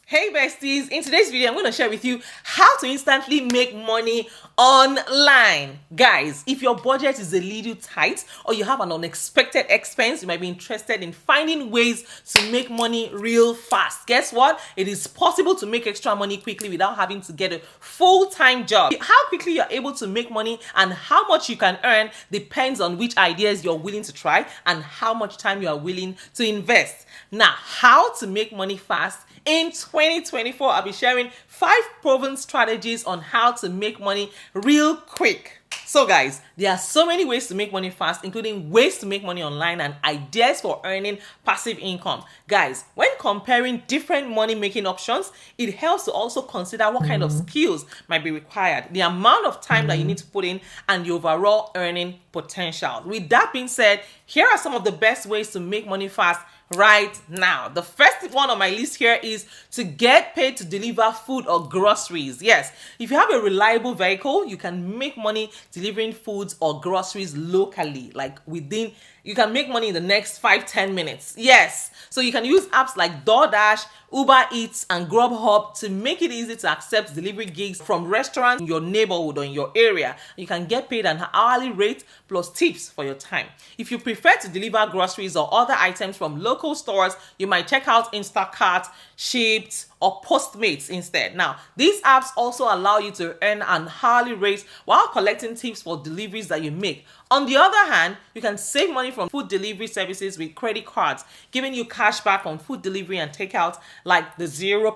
Hey besties, in today's video I'm going to share with you how to instantly make money online. Guys, if your budget is a little tight or you have an unexpected expense, you might be interested in finding ways to make money real fast. Guess what? It is possible to make extra money quickly without having to get a full-time job. How quickly you're able to make money and how much you can earn depends on which ideas you're willing to try and how much time you are willing to invest. Now, how to make money fast? In 2024, I'll be sharing 5 proven strategies on how to make money real quick. So guys, there are so many ways to make money fast, including ways to make money online and ideas for earning passive income. Guys, when comparing different money-making options, it helps to also consider what kind of skills might be required, the amount of time that you need to put in, and the overall earning potential. With that being said, here are some of the best ways to make money fast right now. The first one on my list here is to get paid to deliver food or groceries. Yes, if you have a reliable vehicle, you can make money delivering foods or groceries locally, like you can make money in the next 5-10 minutes. Yes, so you can use apps like DoorDash, Uber Eats, and Grubhub to make it easy to accept delivery gigs from restaurants in your neighborhood or in your area. You can get paid an hourly rate plus tips for your time. If you prefer to deliver groceries or other items from local stores, you might check out Instacart, Shipt, or Postmates instead. Now, these apps also allow you to earn an hourly rate while collecting tips for deliveries that you make. On the other hand, you can save money from food delivery services with credit cards, giving you cash back on food delivery and takeout, like the 0%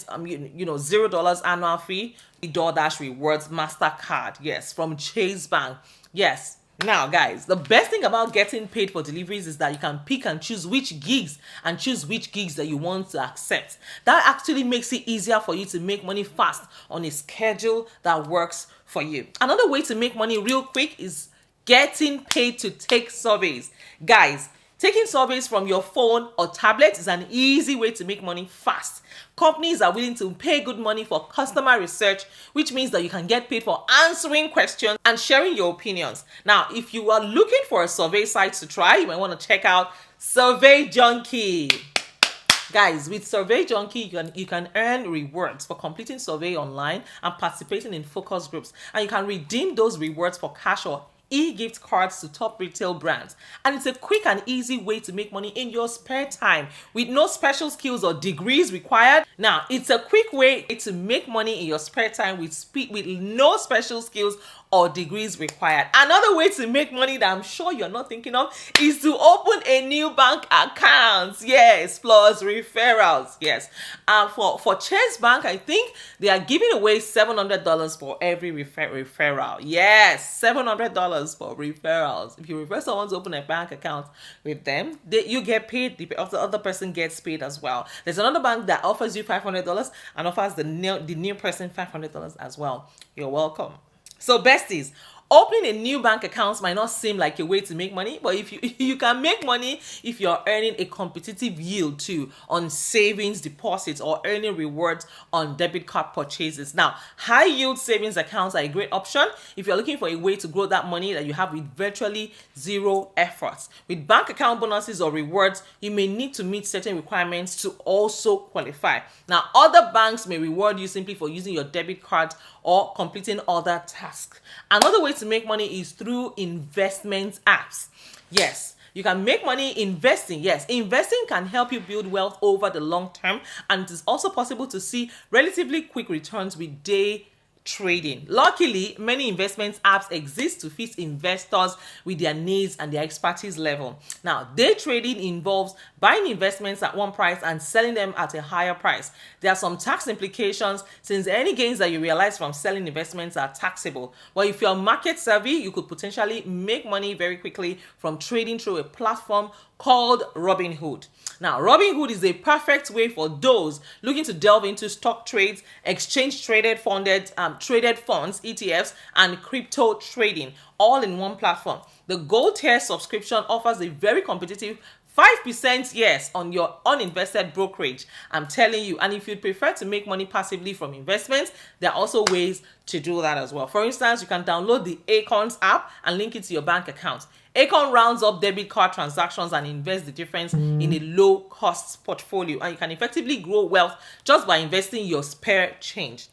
$0 annual fee, the DoorDash Rewards MasterCard, yes, from Chase Bank, yes. Now guys, the best thing about getting paid for deliveries is that you can pick and choose which gigs that you want to accept. That actually makes it easier for you to make money fast on a schedule that works for you. Another way to make money real quick is getting paid to take surveys. Guys, taking surveys from your phone or tablet is an easy way to make money fast. Companies are willing to pay good money for customer research, which means that you can get paid for answering questions and sharing your opinions. Now, if you are looking for a survey site to try, you might want to check out Survey Junkie. Guys, with Survey Junkie, you can earn rewards for completing survey online and participating in focus groups. And you can redeem those rewards for cash or e-gift cards to top retail brands. And it's a quick and easy way to make money in your spare time with no special skills or degrees required. Now, it's a quick way to make money in your spare time with no special skills or degrees required. Another way to make money that I'm sure you're not thinking of is to open a new bank account. Yes, plus referrals. Yes. For Chase Bank, I think they are giving away $700 for every referral. Yes, $700 for referrals. If you refer someone to open a bank account with them, you get paid. The other person gets paid as well. There's another bank that offers you $500 and offers the new person $500 as well. You're welcome. So besties, opening a new bank account might not seem like a way to make money, but if you can make money if you're earning a competitive yield too on savings deposits or earning rewards on debit card purchases. Now, high yield savings accounts are a great option if you're looking for a way to grow that money that you have with virtually zero efforts. With bank account bonuses or rewards, you may need to meet certain requirements to also qualify. Now, other banks may reward you simply for using your debit card or completing other tasks. Another way to make money is through investment apps. Yes, you can make money investing. Yes, investing can help you build wealth over the long term, and it is also possible to see relatively quick returns with day trading. Luckily, many investment apps exist to fit investors with their needs and their expertise level. Now, day trading involves buying investments at one price and selling them at a higher price. There are some tax implications since any gains that you realize from selling investments are taxable. But if you're market savvy, you could potentially make money very quickly from trading through a platform called Robinhood. Now, Robinhood is a perfect way for those looking to delve into stock trades, exchange traded funds, ETFs, and crypto trading, all in one platform. The Gold tier subscription offers a very competitive 5% yes on your uninvested brokerage. I'm telling you. And if you'd prefer to make money passively from investments, there are also ways to do that as well. For instance, you can download the Acorns app and link it to your bank account. Acorn rounds up debit card transactions and invests the difference in a low cost portfolio, and you can effectively grow wealth just by investing your spare change.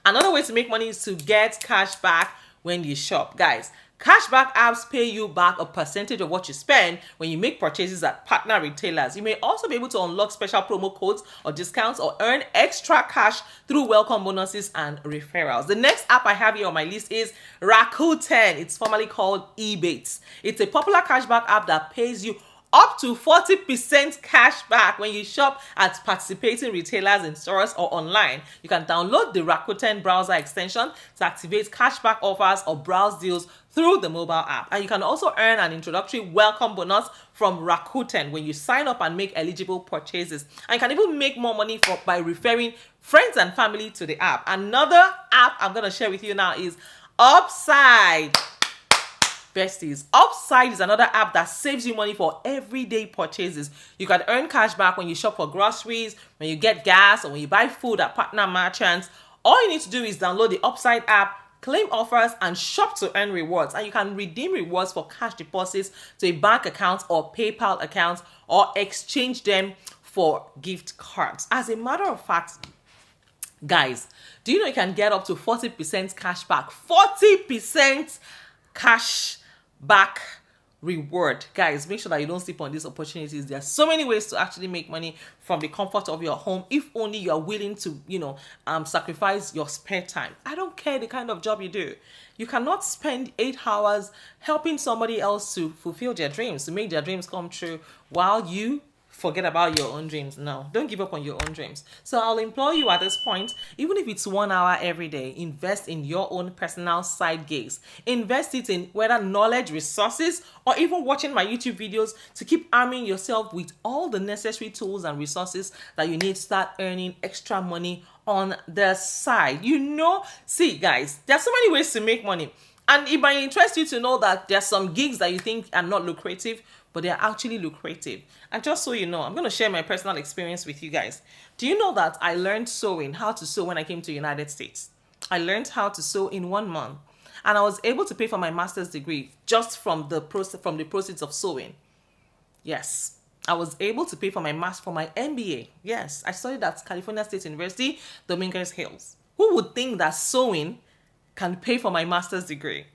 Another way to make money is to get cash back when you shop. Guys, cashback apps pay you back a percentage of what you spend when you make purchases at partner retailers. You may also be able to unlock special promo codes or discounts or earn extra cash through welcome bonuses and referrals. The next app I have here on my list is Rakuten. It's formerly called Ebates. It's a popular cashback app that pays you up to 40% cash back when you shop at participating retailers in stores or online. You can download the Rakuten browser extension to activate cashback offers or browse deals through the mobile app. And you can also earn an introductory welcome bonus from Rakuten when you sign up and make eligible purchases. And you can even make more money by referring friends and family to the app. Another app I'm going to share with you now is Upside. Besties, Upside is another app that saves you money for everyday purchases. You can earn cash back when you shop for groceries, when you get gas, or when you buy food at partner merchants. All you need to do is download the Upside app, claim offers, and shop to earn rewards. And you can redeem rewards for cash deposits to a bank account or PayPal account, or exchange them for gift cards. As a matter of fact, guys, do you know you can get up to 40% cash back? 40% cash back reward. Guys, make sure that you don't sleep on these opportunities. There are so many ways to actually make money from the comfort of your home, if only you are willing to, sacrifice your spare time. I don't care the kind of job you do. You cannot spend 8 hours helping somebody else to fulfill their dreams, to make their dreams come true, while you forget about your own dreams. No, don't give up on your own dreams. So I'll implore you at this point, even if it's 1 hour every day, invest in your own personal side gigs. Invest it in whether knowledge, resources, or even watching my YouTube videos to keep arming yourself with all the necessary tools and resources that you need to start earning extra money on the side. See guys, there are so many ways to make money. And it might interest you to know that there are some gigs that you think are not lucrative, but they're actually lucrative. And just so you know, I'm going to share my personal experience with you guys. Do you know that I learned how to sew when I came to the United States? I learned how to sew in 1 month. And I was able to pay for my master's degree just from the proceeds of sewing. Yes, I was able to pay for my MBA. Yes, I studied at California State University, Dominguez Hills. Who would think that sewing can pay for my master's degree?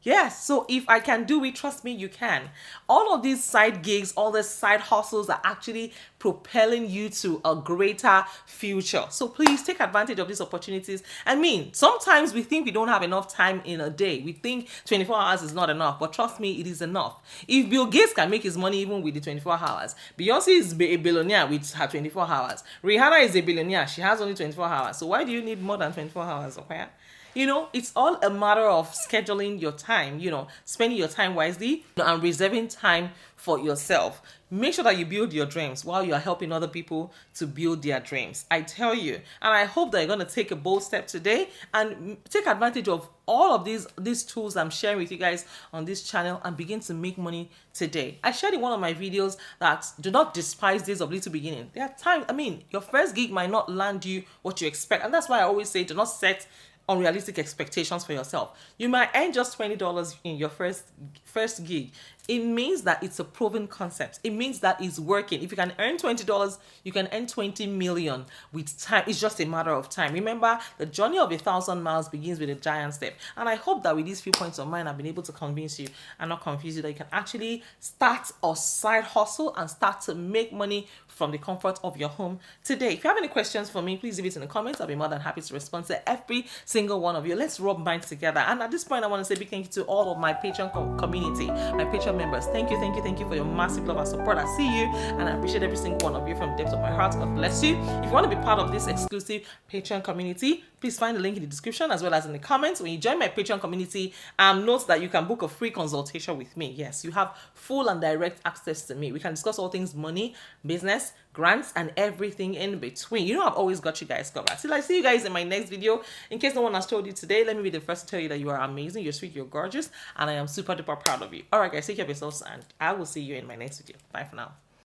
Yes, so if I can do it, trust me, you can. All of these side gigs, all the side hustles are actually propelling you to a greater future. So please take advantage of these opportunities. I mean, sometimes we think we don't have enough time in a day. We think 24 hours is not enough, but trust me, it is enough. If Bill Gates can make his money even with the 24 hours, Beyonce is a billionaire with her 24 hours. Rihanna is a billionaire. She has only 24 hours. So why do you need more than 24 hours? Okay? It's all a matter of scheduling your time, spending your time wisely and reserving time for yourself. Make sure that you build your dreams while you are helping other people to build their dreams. I tell you, and I hope that you're going to take a bold step today and take advantage of all of these tools I'm sharing with you guys on this channel and begin to make money today. I shared in one of my videos that do not despise days of little beginning. There are times, your first gig might not land you what you expect. And that's why I always say, do not set unrealistic expectations for yourself. You might earn just $20 in your first gig. It means that it's a proven concept. It means that it's working. If you can earn $20, you can earn 20 million with time. It's just a matter of time. Remember, the journey of 1,000 miles begins with a giant step. And I hope that with these few points of mine, I've been able to convince you and not confuse you that you can actually start a side hustle and start to make money from the comfort of your home today. If you have any questions for me, please leave it in the comments. I'll be more than happy to respond to every single one of you. Let's rub minds together. And at this point, I want to say a big thank you to all of my Patreon community, my Patreon members. Thank you for your massive love and support. I see you and I appreciate every single one of you from the depths of my heart. God bless you. If you want to be part of this exclusive Patreon community, please find the link in the description as well as in the comments. When you join my Patreon community, note that you can book a free consultation with me. Yes, you have full and direct access to me. We can discuss all things money, business, grants, and everything in between. I've always got you guys covered. Till I see you guys in my next video. In case no one has told you today, let me be the first to tell you that you are amazing, you're sweet, you're gorgeous, and I am super duper proud of you. All right, guys, take care of yourselves, and I will see you in my next video. Bye for now.